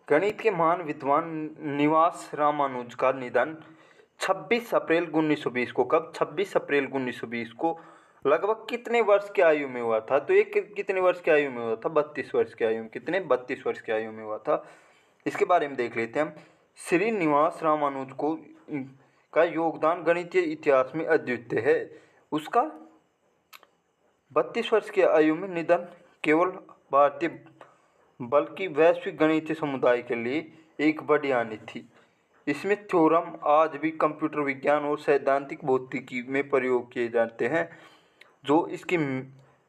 गणित के महान विद्वान निवास रामानुज का निधन 26 अप्रैल 1920 को, कब 26 अप्रैल 1920 को लगभग कितने वर्ष की आयु में हुआ था? तो ये कितने वर्ष की आयु में हुआ था? 32 वर्ष की आयु में। कितने? 32 वर्ष की आयु में हुआ था। इसके बारे में देख लेते हैं हम। श्री निवास रामानुज को का योगदान गणितीय इतिहास में अद्वितीय है। उसका 32 वर्ष की आयु में निधन केवल भारतीय बल्कि वैश्विक गणितीय समुदाय के लिए एक बड़ी हानि थी। इसमें थ्योरम आज भी कंप्यूटर विज्ञान और सैद्धांतिक भौतिकी में प्रयोग किए जाते हैं जो इसकी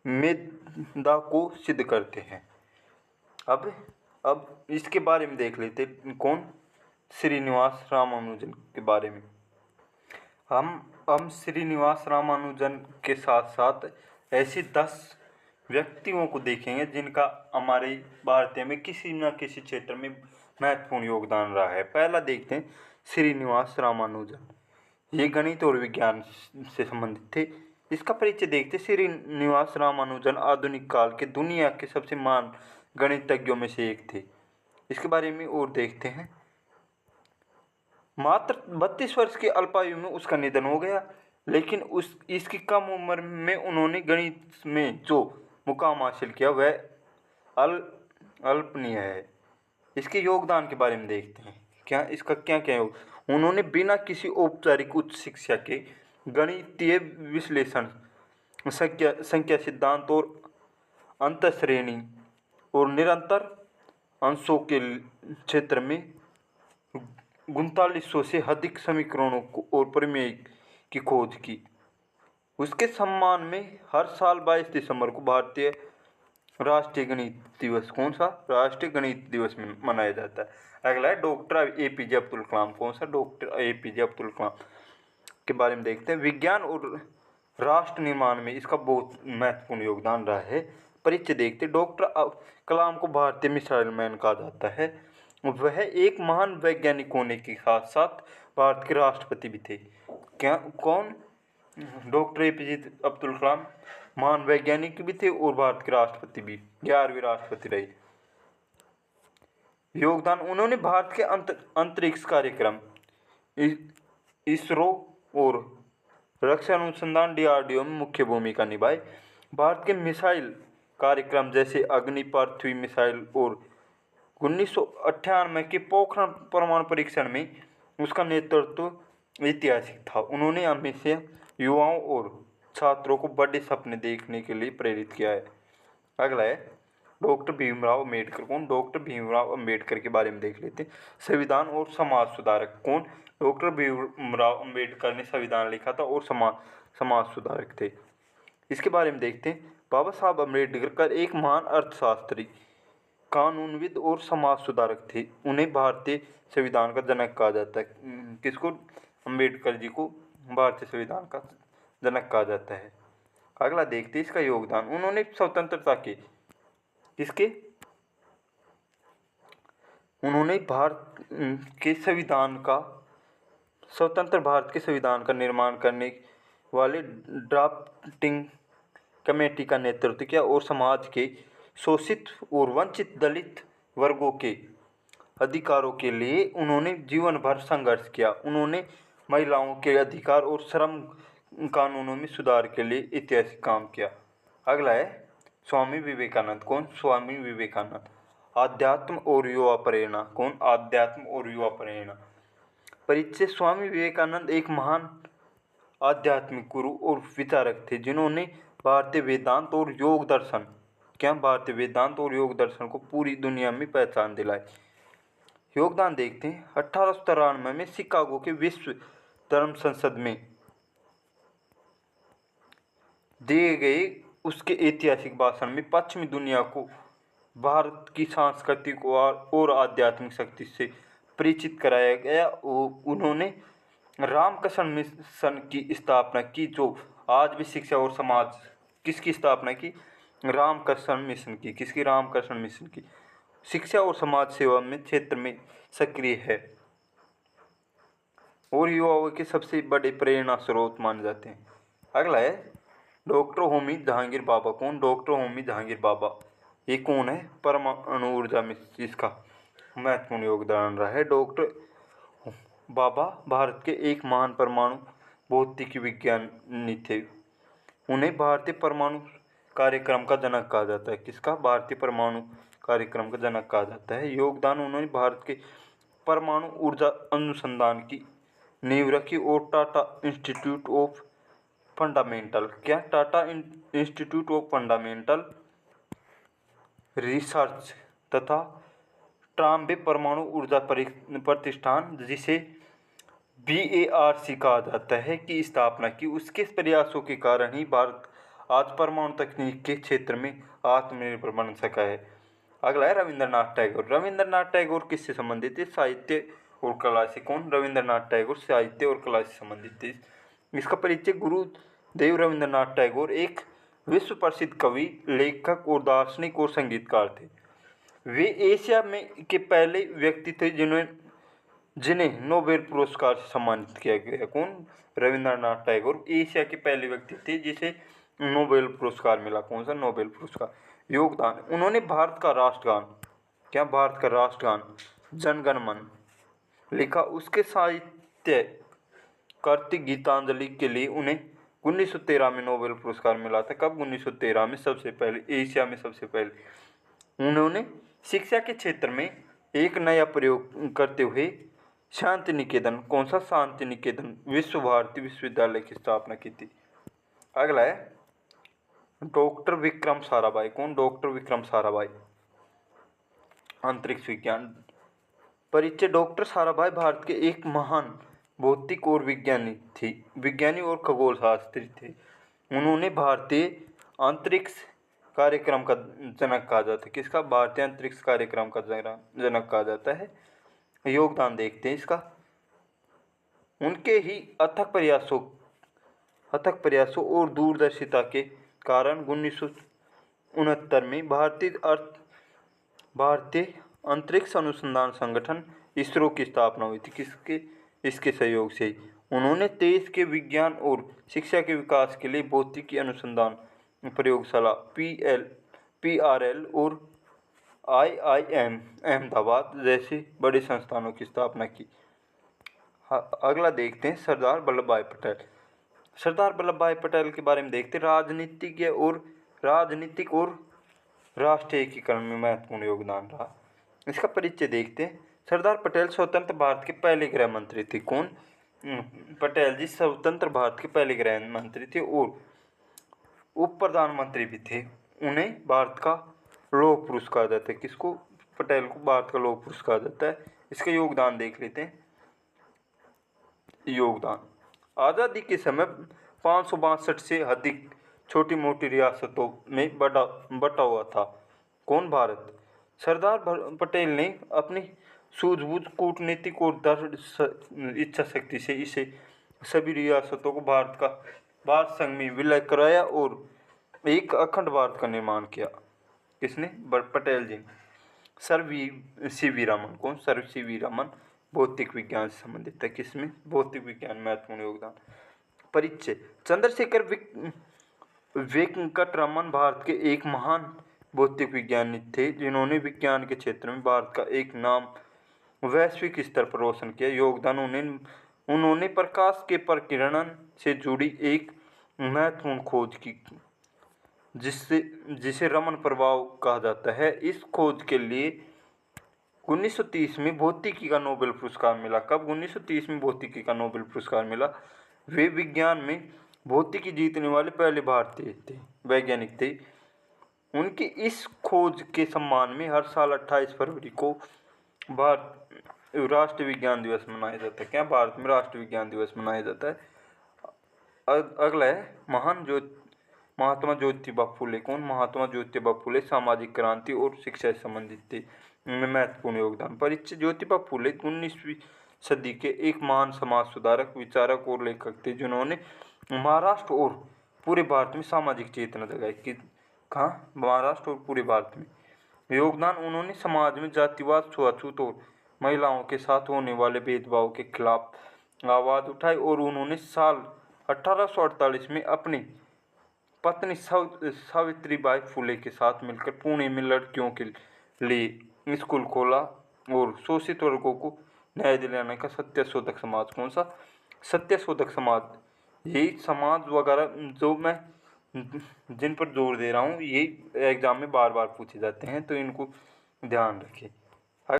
मेधा को सिद्ध करते हैं। अब इसके बारे में देख लेते कौन? श्रीनिवास रामानुजन के बारे में। हम श्रीनिवास रामानुजन के साथ साथ ऐसे 10 व्यक्तियों को देखेंगे जिनका हमारे भारतीय में किसी न किसी क्षेत्र में महत्वपूर्ण योगदान रहा है। पहला देखते हैं श्रीनिवास रामानुजन। ये गणित और विज्ञान से संबंधित थे। इसका परिचय देखते हैं। श्रीनिवास रामानुजन आधुनिक काल के दुनिया के सबसे महान गणितज्ञों में से एक थे। इसके बारे में और देखते हैं। मात्र 32 वर्ष की अल्पायु में उसका निधन हो गया, लेकिन इसकी कम उम्र में उन्होंने गणित में जो मुकाम हासिल किया वह अल्पनीय है। इसके योगदान के बारे में देखते हैं। इसका क्या योग? उन्होंने बिना किसी औपचारिक उच्च शिक्षा के गणितीय विश्लेषण, संख्या सिद्धांत और अंतःश्रेणी और निरंतर अंशों के क्षेत्र में 3900 से अधिक समीकरणों और प्रमेय की खोज की। उसके सम्मान में हर साल 22 दिसंबर को भारतीय राष्ट्रीय गणित दिवस, कौन सा? राष्ट्रीय गणित दिवस में मनाया जाता है। अगला है डॉक्टर APJ अब्दुल कलाम। कौन सा? डॉक्टर APJ अब्दुल कलाम के बारे में देखते हैं। विज्ञान और राष्ट्र निर्माण में इसका बहुत महत्वपूर्ण योगदान रहा है। परिचय देखते हैं। डॉक्टर कलाम को भारतीय मिसाइल मैन कहा जाता है। वह एक महान वैज्ञानिक होने के साथ साथ भारत के राष्ट्रपति भी थे। कौन? डॉक्टर APJ अब्दुल कलाम महान वैज्ञानिक भी थे और भारत के राष्ट्रपति भी, 11वें राष्ट्रपति रहे। योगदान: उन्होंने भारत के अंतरिक्ष कार्यक्रम इसरो और रक्षा अनुसंधान DRDO में मुख्य भूमिका निभाई। भारत के मिसाइल कार्यक्रम जैसे अग्नि पृथ्वी मिसाइल और 1998 के पोखरण परमाणु परीक्षण में उसका नेतृत्व ऐतिहासिक था। उन्होंने हमेशा युवाओं और छात्रों को बड़े सपने देखने के लिए प्रेरित किया है। अगला है डॉक्टर भीमराव अम्बेडकर। कौन? डॉक्टर भीमराव अम्बेडकर के बारे में देख लेते हैं। संविधान और समाज सुधारक। कौन? डॉक्टर भीमराव अम्बेडकर ने संविधान लिखा था और समाज सुधारक थे। इसके बारे में देखते हैं। बाबा साहब अम्बेडकर एक महान अर्थशास्त्री, कानूनविद और समाज सुधारक थे। उन्हें भारतीय संविधान का जनक कहा जाता है। किसको? अम्बेडकर जी को भारतीय संविधान का जनक कहा जाता है। अगला देखते हैं इसका योगदान। उन्होंने स्वतंत्रता के उन्होंने स्वतंत्र भारत के संविधान का निर्माण करने वाले ड्राफ्टिंग कमेटी का नेतृत्व किया और समाज के शोषित और वंचित दलित वर्गों के अधिकारों के लिए उन्होंने जीवन भर संघर्ष किया। उन्होंने महिलाओं के अधिकार और श्रम कानूनों में सुधार के लिए ऐतिहासिक काम किया। अगला है स्वामी विवेकानंद। कौन? स्वामी विवेकानंद। आध्यात्म और युवा प्रेरणा। कौन? आध्यात्म और युवा प्रेरणा। परिचय: स्वामी विवेकानंद एक महान आध्यात्मिक गुरु और विचारक थे जिन्होंने भारतीय वेदांत और योग दर्शन को पूरी दुनिया में पहचान दिलाई। योगदान देखते हैं। 1893 में शिकागो के विश्व धर्म संसद में दिए गए उसके ऐतिहासिक भाषण में पश्चिमी दुनिया को भारत की सांस्कृतिक और आध्यात्मिक शक्ति से परिचित कराया गया। उन्होंने रामकृष्ण मिशन की स्थापना की जो आज भी शिक्षा और समाज, किसकी स्थापना की? रामकृष्ण मिशन की। किसकी? रामकृष्ण मिशन की। शिक्षा और समाज सेवा में क्षेत्र में सक्रिय है और युवाओं के सबसे बड़े प्रेरणा स्रोत माने जाते हैं। अगला है डॉक्टर होमी जहांगीर बाबा। कौन? डॉक्टर होमी जहांगीर बाबा। ये कौन है? परमाणु ऊर्जा में इसका महत्वपूर्ण योगदान रहा है। डॉक्टर बाबा भारत के एक महान परमाणु भौतिकी विज्ञानी थे। उन्हें भारतीय परमाणु कार्यक्रम का जनक कहा जाता है। किसका? भारतीय परमाणु कार्यक्रम का जनक कहा जाता है। योगदान उन्होंने भारत के परमाणु ऊर्जा अनुसंधान की नींव रखी और Tata institute of fundamental Tata institute of fundamental research तथा ट्राम्बे परमाणु ऊर्जा प्रतिष्ठान, जिसे BARC कहा जाता है, की स्थापना की। उसके प्रयासों के कारण ही भारत आज परमाणु तकनीक के क्षेत्र में आत्मनिर्भर बन सका है। अगला है रविंद्रनाथ टैगोर। रविंद्रनाथ टैगोर किससे संबंधित है? साहित्य और कला से। कौन? रविंद्रनाथ टैगोर साहित्य और कला से संबंधित थे। इसका परिचय: गुरुदेव रविंद्रनाथ टैगोर एक विश्व प्रसिद्ध कवि, लेखक और दार्शनिक और संगीतकार थे। वे एशिया में के पहले व्यक्ति थे जिन्हें नोबेल पुरस्कार से सम्मानित किया गया। कौन? रविंद्रनाथ टैगोर एशिया के पहले व्यक्ति थे जिसे नोबेल पुरस्कार मिला। कौन सा? नोबेल पुरस्कार। योगदान: उन्होंने भारत का राष्ट्रगान भारत का राष्ट्रगान जन गण मन लिखा। उसके साहित्य कृति गीतांजलि के लिए उन्हें 1913 में नोबेल पुरस्कार मिला था। कब? 1913 में, सबसे पहले एशिया में सबसे पहले। उन्होंने शिक्षा के क्षेत्र में एक नया प्रयोग करते हुए शांति निकेतन, कौन सा? शांति निकेतन विश्व भारती विश्वविद्यालय की स्थापना की थी। अगला है डॉक्टर विक्रम साराभाई। कौन? डॉक्टर विक्रम साराभाई अंतरिक्ष विज्ञान। परिचय: डॉक्टर साराभाई भारत के एक महान भौतिक और विज्ञानी और खगोल शास्त्री थे। उन्होंने भारतीय अंतरिक्ष कार्यक्रम का जनक कहा जाता है। किसका? भारतीय अंतरिक्ष कार्यक्रम का जनक कहा जाता है। योगदान देखते हैं इसका। उनके ही अथक प्रयासों और दूरदर्शिता के कारण 1969 में भारतीय अंतरिक्ष अनुसंधान संगठन इसरो की स्थापना हुई थी। इसके सहयोग से उन्होंने देश के विज्ञान और शिक्षा के विकास के लिए भौतिकी अनुसंधान प्रयोगशाला PRL और IIM अहमदाबाद जैसे बड़े संस्थानों की स्थापना की। अगला देखते हैं सरदार वल्लभ भाई पटेल। सरदार वल्लभ भाई पटेल के बारे में देखते हैं। राजनीतिक और राष्ट्रीय एकीकरण में महत्वपूर्ण योगदान रहा। इसका परिचय देखते हैं। सरदार पटेल स्वतंत्र भारत के पहले गृह मंत्री थे। कौन? पटेल जी स्वतंत्र भारत के पहले गृह मंत्री थे और उप प्रधानमंत्री भी थे। उन्हें भारत का लौह पुरुष कहा जाता है। किसको? पटेल को भारत का लौह पुरुष कहा जाता है। इसका योगदान देख लेते हैं। योगदान: आज़ादी के समय 562 से अधिक छोटी मोटी रियासतों में बटा हुआ था। कौन? भारत। सरदार पटेल ने अपनी सूझबूझ, कूटनीतिक और दृढ़ इच्छा शक्ति से इसे सभी रियासतों को भारत संघ में विलय कराया और एक अखंड भारत का निर्माण किया। किसने? पटेल जी। Sir CV Raman. कौन? सर CV रमन भौतिक विज्ञान से संबंधित है। किसमें? भौतिक विज्ञान। महत्वपूर्ण योगदान। परिचय: चंद्रशेखर वेंकट रमन भारत के एक महान भौतिक विज्ञानी थे जिन्होंने विज्ञान के क्षेत्र में भारत का एक नाम वैश्विक स्तर पर रोशन किया। योगदान: उन्होंने प्रकाश के प्रकीर्णन से जुड़ी एक महत्वपूर्ण खोज की जिसे रमन प्रभाव कहा जाता है। इस खोज के लिए 1930 में भौतिकी का नोबेल पुरस्कार मिला। कब? 1930 में भौतिकी का नोबेल पुरस्कार मिला। वे विज्ञान में भौतिकी जीतने वाले पहले भारतीय वैज्ञानिक थे। उनकी इस खोज के सम्मान में हर साल 28 फरवरी को राष्ट्रीय विज्ञान दिवस मनाया जाता है। क्या? भारत में राष्ट्रीय विज्ञान दिवस मनाया जाता है। अगला है महात्मा ज्योतिबा फुले। कौन? महात्मा ज्योतिबा फुले सामाजिक क्रांति और शिक्षा से संबंधित थे। उनमें महत्वपूर्ण योगदान। परिचय: ज्योतिबा फुले 19वीं सदी के एक महान समाज सुधारक, विचारक और लेखक थे जिन्होंने महाराष्ट्र और पूरे भारत में सामाजिक चेतना जगाई। कहाँ? महाराष्ट्र और पूरे भारत में। योगदान: उन्होंने समाज में जातिवाद, छुआछूत और महिलाओं के साथ होने वाले भेदभाव के खिलाफ आवाज़ उठाई और उन्होंने साल 1848 में अपनी पत्नी सावित्रीबाई फुले के साथ मिलकर पुणे में लड़कियों के लिए स्कूल खोला और शोषित वर्गों को न्याय दिलाने का सत्य शोधक समाज। कौन सा? सत्य शोधक समाज। यही समाज वगैरह जो मैं जिन पर जोर दे रहा हूँ, यही एग्जाम में बार बार पूछे जाते हैं, तो इनको ध्यान रखें।